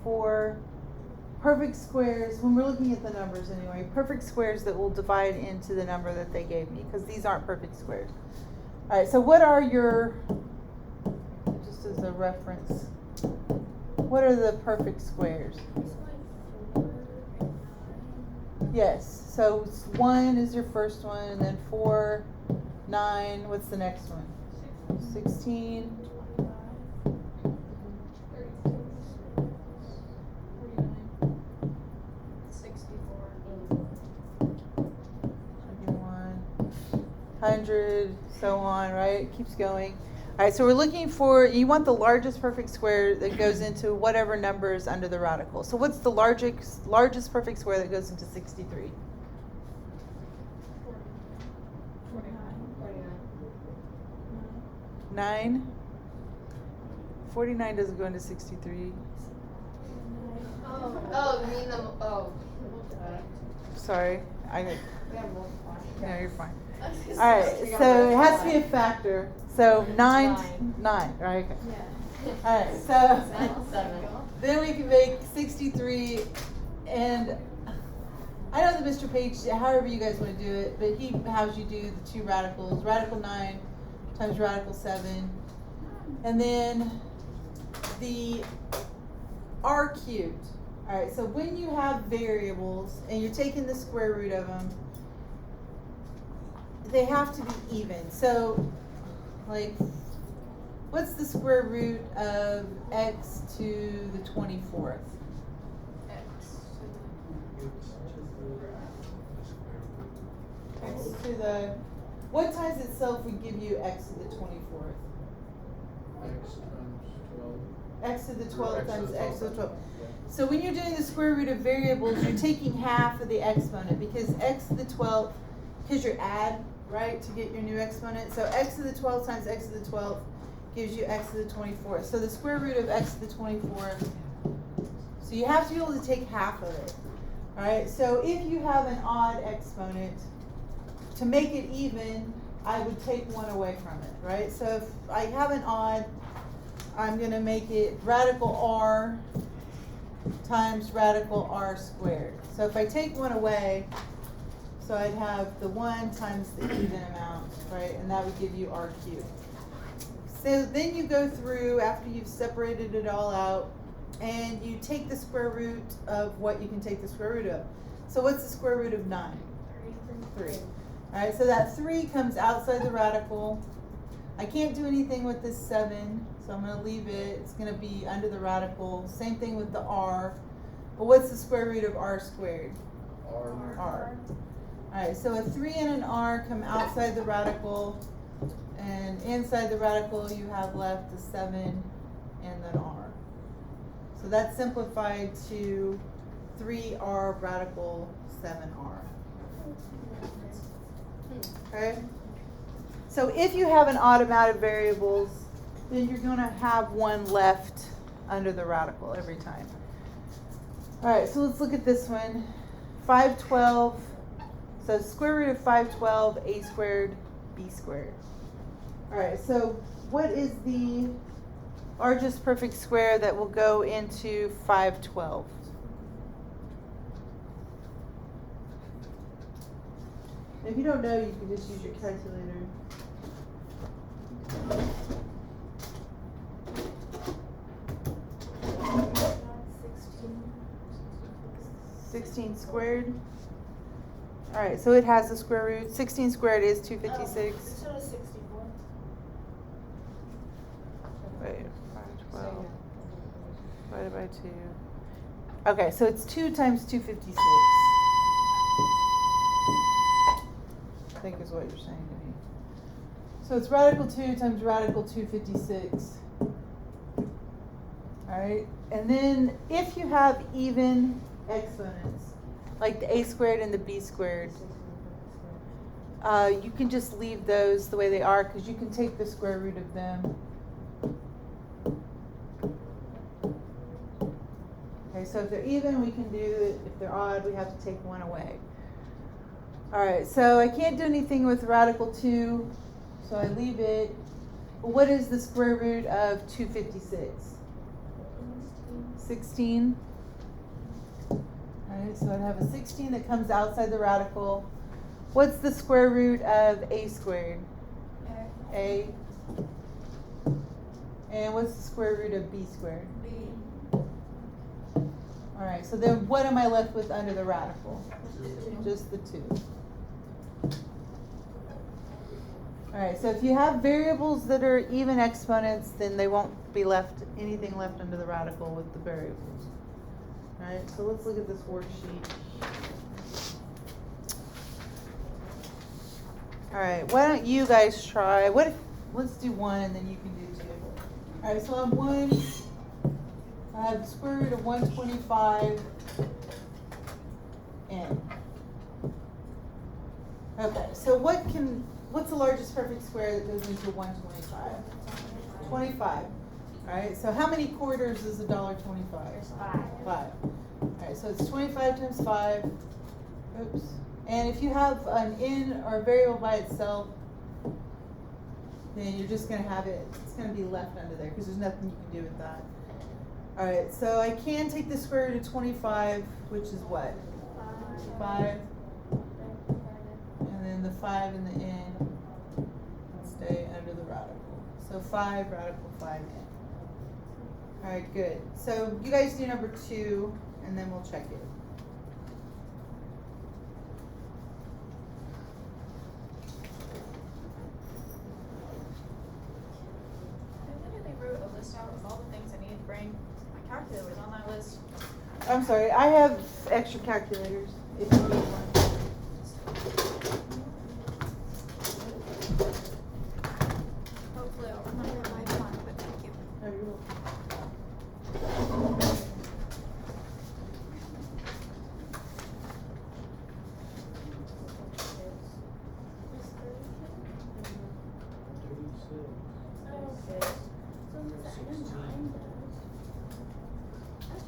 for perfect squares, when we're looking at the numbers anyway, perfect squares that will divide into the number that they gave me, because these aren't perfect squares. All right, so what are your, just as a reference, what are the perfect squares? Yes, so 1 is your first one, and then 4, 9, what's the next one? 16. 100, so on, right? It keeps going. All right, so we're looking for, you want the largest perfect square that goes into whatever number is under the radical. So what's the largest perfect square that goes into 63? 9? 49 doesn't go into 63. Oh, you mean the, Sorry. No, you're fine. All right, so it has to be a factor. So 9, right? Okay. Yeah. All right, so then we can make 63, and I know that Mr. Page, however you guys want to do it, but he has you do the two radicals, radical 9 times radical 7, and then the r cubed. All right, so when you have variables and you're taking the square root of them, they have to be even. So, like, what's the square root of x to the 24th? X to the, what times itself would give you x to the 24th? X to the 12 times x to the 12. So when you're doing the square root of variables, you're taking half of the exponent, because x to the 12th, because you're add, right, to get your new exponent. So x to the 12 times x to the 12th gives you x to the 24th. So the square root of x to the 24th, so you have to be able to take half of it. All right, so if you have an odd exponent, to make it even, I would take 1 away from it, right? So if I have an odd, I'm going to make it radical r times radical r squared. So if I take 1 away, so I'd have the 1 times the even amount, right? And that would give you r cubed. So then you go through, after you've separated it all out, and you take the square root of what you can take the square root of. So what's the square root of 9? 3. All right, so that 3 comes outside the radical. I can't do anything with this 7, so I'm going to leave it. It's going to be under the radical. Same thing with the r. But what's the square root of r squared? R. All right, so a 3 and an r come outside the radical, and inside the radical you have left a 7 and an r. So that's simplified to 3r radical 7r. Okay? So if you have an odd amount of variables, then you're going to have 1 left under the radical every time. All right, so let's look at this one. 512, so square root of 512, a squared, b squared. All right, so what is the largest perfect square that will go into 512? If you don't know, you can just use your calculator. That's 16 squared. All right, so it has the square root. 16 squared is 256. This one is 64. Wait, 512 divided by 2. Okay, so it's 2 times 256. I think is what you're saying to me. So it's radical 2 times radical 256. All right, and then if you have even exponents, like the a squared and the b squared, you can just leave those the way they are, because you can take the square root of them. Okay, so if they're even, we can do it. If they're odd, we have to take 1 away. All right, so I can't do anything with radical 2, so I leave it. But what is the square root of 256? 16. Alright, so I'd have a 16 that comes outside the radical. What's the square root of a squared? A. And what's the square root of b squared? B. Alright, so then what am I left with under the radical? Just the 2. Alright, so if you have variables that are even exponents, then they won't be anything left under the radical with the variables. Alright, so let's look at this worksheet. Alright, why don't you guys try, let's do 1 and then you can do 2. Alright, so on 1, I have the square root of 125 n. Okay, so what's the largest perfect square that goes into 125? 25. Alright, so how many quarters is $1.25? 5. 5. Alright, so it's 25 times 5. Oops. And if you have an n or a variable by itself, then you're just going to have it's going to be left under there because there's nothing you can do with that. Alright, so I can take the square root of 25, which is what? 5. And then the 5 and the n stay under the radical. So 5 radical 5 n. Alright, good. So you guys do number 2 and then we'll check it. I literally wrote a list out with all the things I needed to bring. My calculator was on that list. I'm sorry, I have extra calculators if you need one. Hopefully I'll remember my time, but thank you. Oh, you're welcome.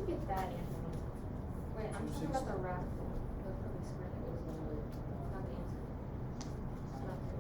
Get that in. Wait, I'm talking about the radical. The perfect square that goes in with, not the answer. Not the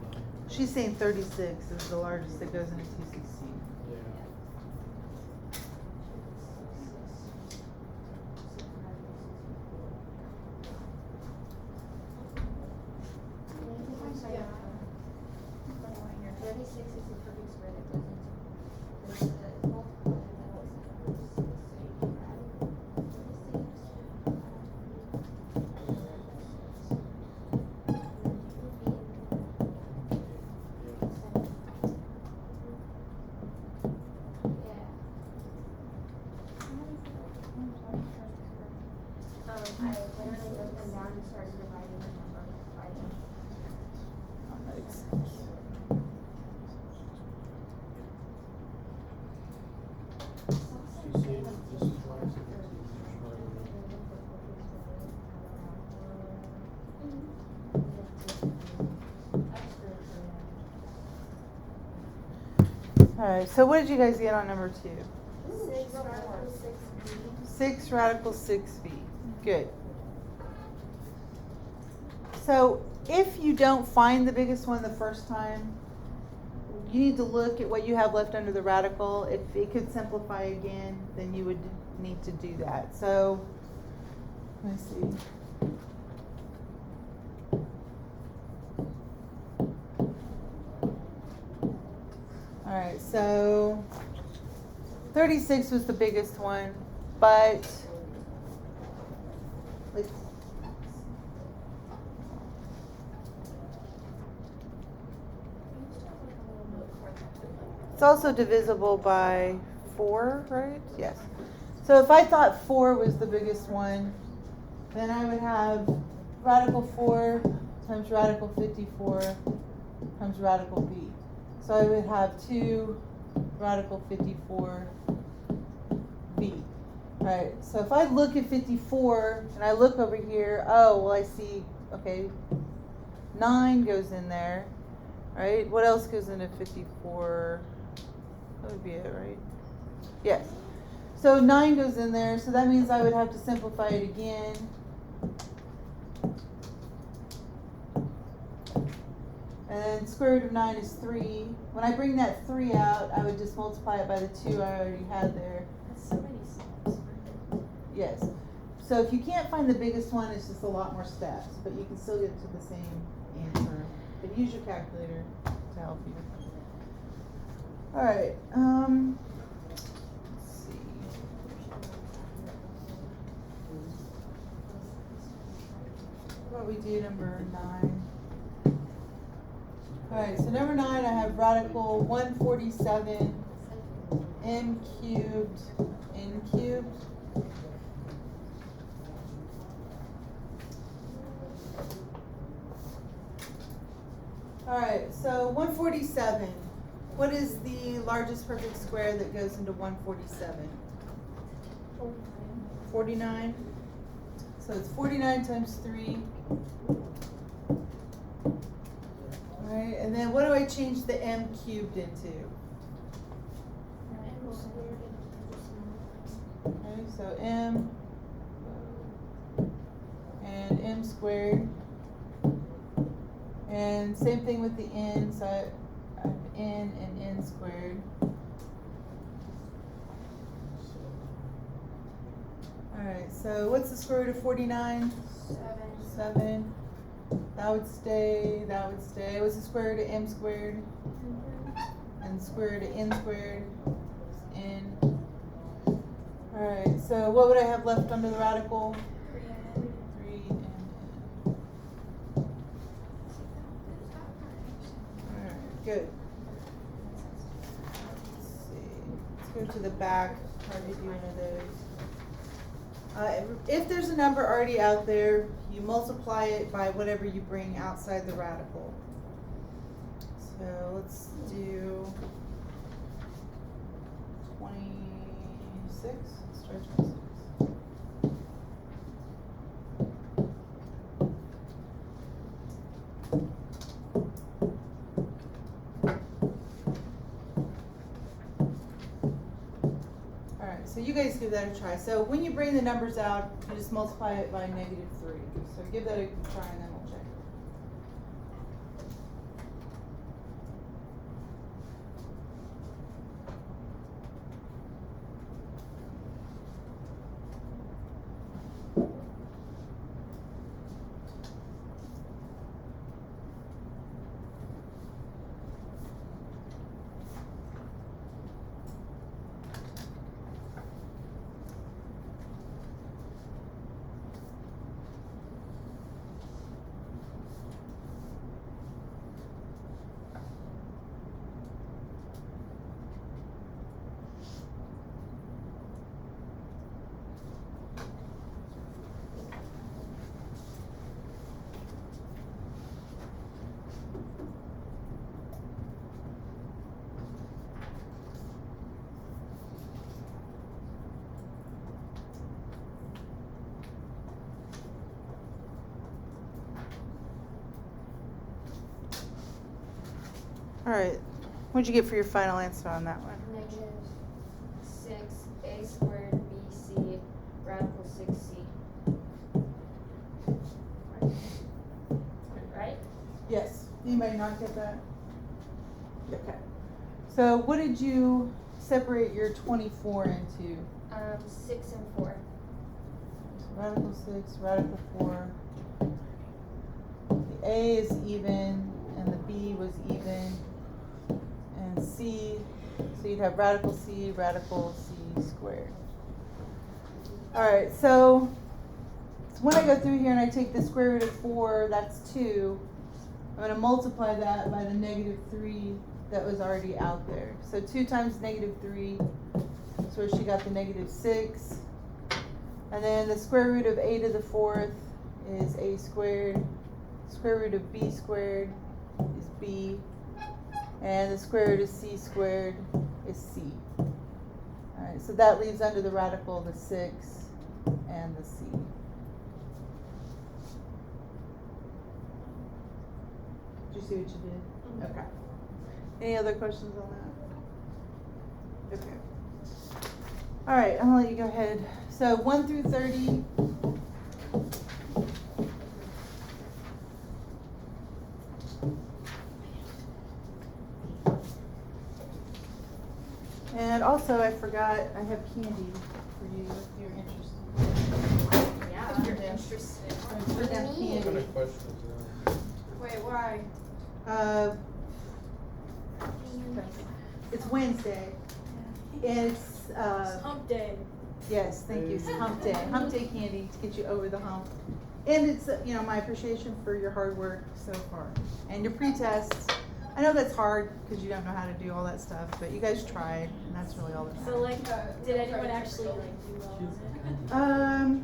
answer. She's saying 36 is the largest that goes into 216. Yeah. 36 is the perfect square that goes into. There's the multiple that goes I literally wrote them down and started dividing the number by them. Alright, so what did you guys get on number 2? 6 radical 6b. 6 radical 6b. Good. So if you don't find the biggest one the first time, you need to look at what you have left under the radical. If it could simplify again, then you would need to do that. So let me see. Alright, so 36 was the biggest one, but it's also divisible by 4, right? Yes. So if I thought 4 was the biggest one, then I would have radical 4 times radical 54 times radical b. So I would have 2 radical 54 b. Alright, so if I look at 54 and I look over here, oh, well I see, okay, 9 goes in there, right? What else goes into 54? That would be it, right? Yes. So 9 goes in there, so that means I would have to simplify it again. And then square root of 9 is 3. When I bring that 3 out, I would just multiply it by the 2 I already had there. That's so many steps. Yes. So if you can't find the biggest one, it's just a lot more steps, but you can still get to the same answer. But use your calculator to help you. All right. Let's see. What about we do number 9? All right. So number 9, I have radical 147 m cubed n cubed. All right, so 147. What is the largest perfect square that goes into 147? 49. So it's 49 times 3. All right, and then what do I change the m cubed into? Okay, so m and m squared. And same thing with the n, so I have n and n squared. Alright, so what's the square root of 49? 7. That would stay, that would stay. What's the square root of m squared? And the square root of n squared is n. Alright, so what would I have left under the radical? 3n. Good. Let's see. Let's go to the back. How do you do one of those? If there's a number already out there, you multiply it by whatever you bring outside the radical. So let's do 26. Let's try 26. So you guys give that a try. So when you bring the numbers out, you just multiply it by -3. So give that a try and then we'll check. All right, what'd you get for your final answer on that one? -6a squared bc radical 6c. Right? Yes. Anybody not get that? Okay. So what did you separate your 24 into? 6 and 4. So radical 6, radical 4. The a is even, and the b was even. And c, so you'd have radical c squared. All right, so when I go through here and I take the square root of 4, that's 2. I'm going to multiply that by the -3 that was already out there. So 2 times -3, that's where she got the -6. And then the square root of a to the 4th is a squared. Square root of b squared is b. And the square root of c squared is c. Alright, so that leaves under the radical the 6 and the c. Did you see what you did? Mm-hmm. Okay. Any other questions on that? Okay. Alright, I'm going to let you go ahead. So 1 through 30. And also, I forgot, I have candy for you if you're interested. Yeah. If you're interested. We're gonna have What kind candy. of questions Wait, why? It's Wednesday, and it's, It's hump day. yes, thank you, it's hump day candy to get you over the hump. And it's, my appreciation for your hard work so far, and your pre-tests. I know that's hard, because you don't know how to do all that stuff, but you guys tried, and that's really all that matters. So like, did anyone actually like do well on it?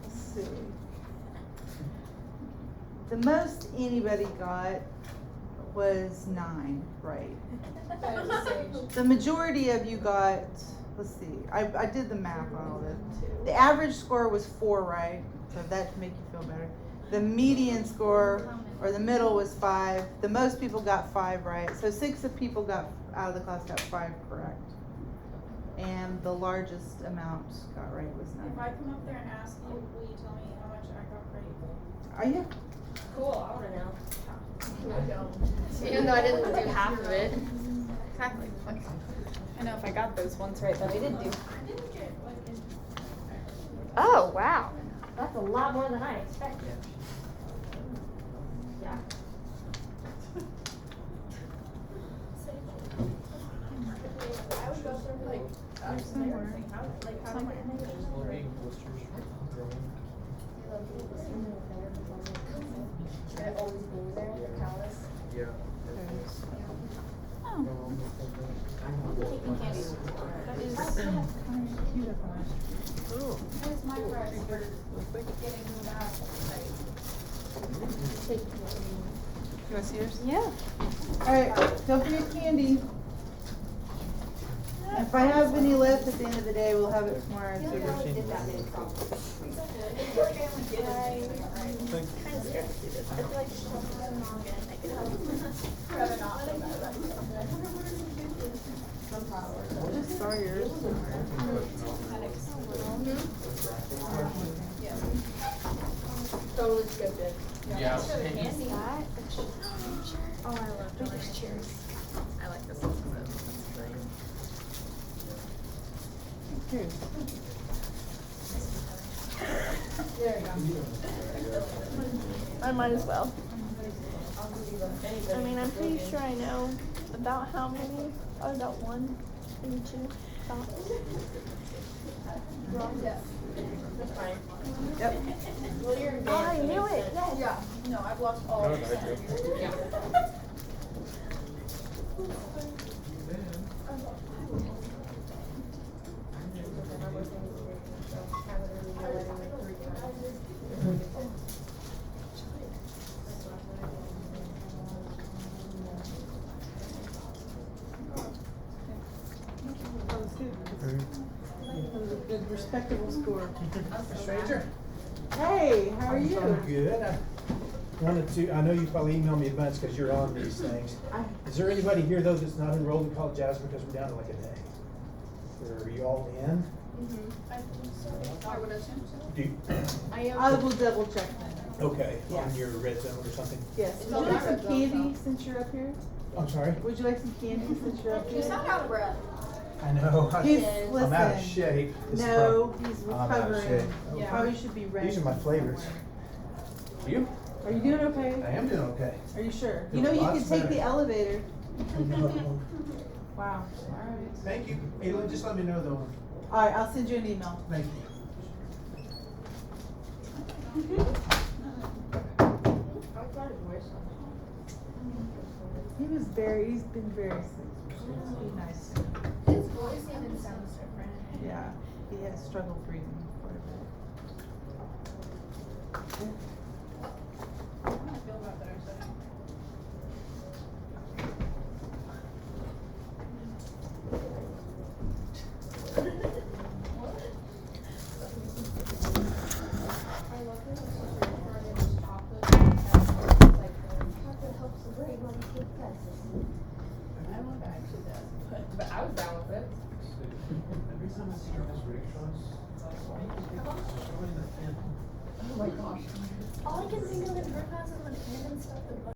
Let's see. The most anybody got was 9, right? The majority of you got, let's see, I did the math on all this. The average score was 4, right? So that should make you feel better. The median score, or the middle, was 5. The most people got 5 right. So 6 of people got out of the class got 5 correct. And the largest amount got right was 9. If I come up there and ask you, will you tell me how much I got right? Are you? Cool, I wanna know. I don't. Even though I didn't do half of it. Exactly. Like, I know if I got those ones right that I did do. Oh, wow. That's a lot more than I expected. Yeah. I would go through like, Somewhere. like how to get Well, being blisters growing. Should it always be there, the callus? Yeah. Oh. Taking candy. That is, that is my prize for getting that right. You want to see yours? Yeah. Alright, don't forget candy. If I have any left at the end of the day, we'll have it tomorrow. So we're- Did that many problems. Thank Kind of scared to do this. I feel like I could help. I just saw yours. Totally skipped it. Yeah. Candy. Oh, I love those cheers. I like this one. Here. There you go. I might as well. I mean, I'm pretty sure I know about how many. Oh, about 1 and 2. About. That's fine. Yep. Well, you're Oh, I knew it. Yes. Yeah, no, I've lost all Oh, of no, I them. do. Yeah. That was good. That was a good, respectable score. Stranger? Hey, how are you? I'm good. I know you probably emailed me a bunch because you're on these things. Is there anybody here though that's not enrolled in college Jasmine because we're down to like a day? Or are you all in? I would assume so. Do you, I will double check. okay, Yeah. on your red zone or something? Yes. It's Would on you like my some red zone, candy so. since you're up here? I'm sorry? Would you like some candy since you're up You here? sound out of breath. I know. He's, I'm out of listen, shape. This is no, prob- he's I'm out of recovering. shape. You Yeah. probably should be ready. These are my flavors. You? Are you doing okay? I am doing okay. Are you sure? You Doing know you lots can take better. the elevator. No. Wow. Alright. Thank you. Hey, just let me know though. Alright, I'll send you an email. Thank you. He's been very sick. Be nice. His voice even sounds different. Yeah, he has struggled breathing quite a bit. I feel about better, so. But I was down with it. Every time I see those rickshaws, Oh my gosh. All I can think of in her class is when Evan stuff the